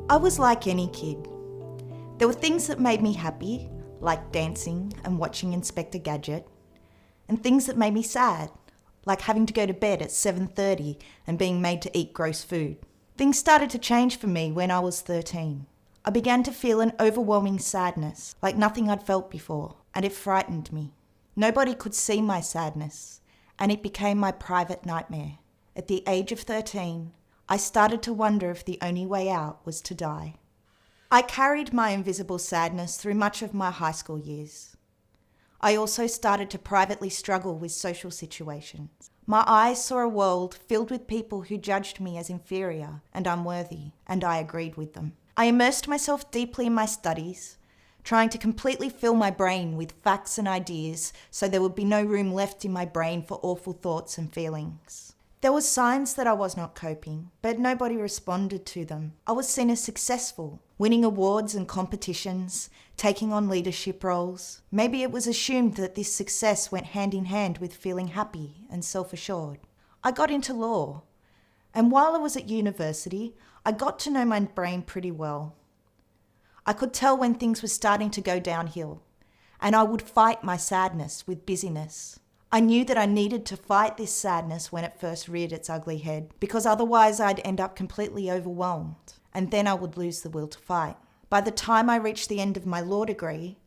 I was like any kid. There were things that made me happy, like dancing and watching Inspector Gadget, and things that made me sad, like having to go to bed at 7:30 and being made to eat gross food. Things started to change for me when I was 13. I began to feel an overwhelming sadness, like nothing I'd felt before, and it frightened me. Nobody could see my sadness, and it became my private nightmare. At the age of 13, I started to wonder if the only way out was to die. I carried my invisible sadness through much of my high school years. I also started to privately struggle with social situations. My eyes saw a world filled with people who judged me as inferior and unworthy, and I agreed with them. I immersed myself deeply in my studies, trying to completely fill my brain with facts and ideas so there would be no room left in my brain for awful thoughts and feelings. There were signs that I was not coping, but nobody responded to them. I was seen as successful, winning awards and competitions, taking on leadership roles. Maybe it was assumed that this success went hand in hand with feeling happy and self-assured. I got into law, and while I was at university, I got to know my brain pretty well. I could tell when things were starting to go downhill, and I would fight my sadness with busyness. I knew that I needed to fight this sadness when it first reared its ugly head, because otherwise I'd end up completely overwhelmed, and then I would lose the will to fight. By the time I reached the end of my law degree,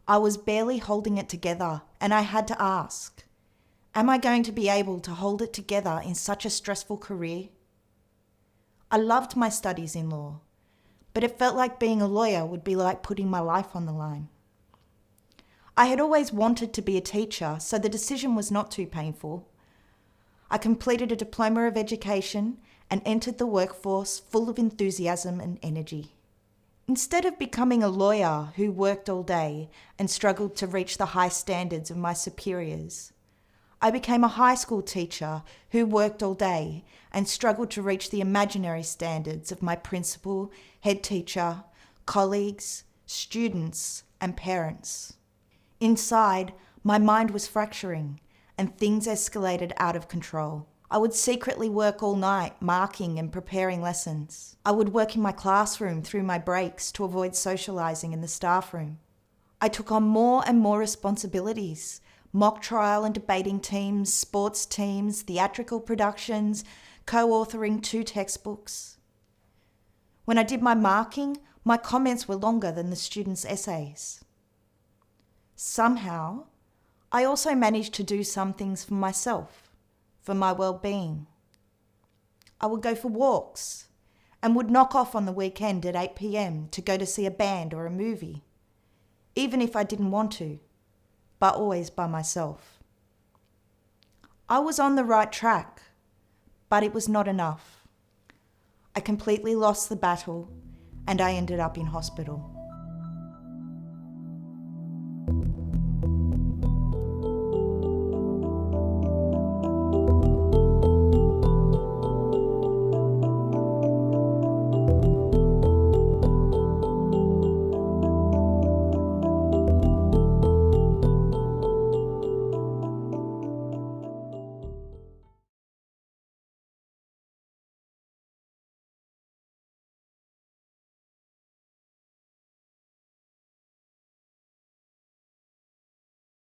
I was barely holding it together, and I had to ask, am I going to be able to hold it together in such a stressful career? I loved my studies in law, but it felt like being a lawyer would be like putting my life on the line. I had always wanted to be a teacher, so the decision was not too painful. I completed a diploma of education and entered the workforce full of enthusiasm and energy. Instead of becoming a lawyer who worked all day and struggled to reach the high standards of my superiors, I became a high school teacher who worked all day and struggled to reach the imaginary standards of my principal, head teacher, colleagues, students, and parents. Inside, my mind was fracturing and things escalated out of control. I would secretly work all night, marking and preparing lessons. I would work in my classroom through my breaks to avoid socializing in the staff room. I took on more and more responsibilities: mock trial and debating teams, sports teams, theatrical productions, co-authoring 2 textbooks. When I did my marking, my comments were longer than the students' essays. Somehow, I also managed to do some things for myself, for my well-being. I would go for walks and would knock off on the weekend at 8 p.m. to go to see a band or a movie, even if I didn't want to, but always by myself. I was on the right track, but it was not enough. I completely lost the battle and I ended up in hospital.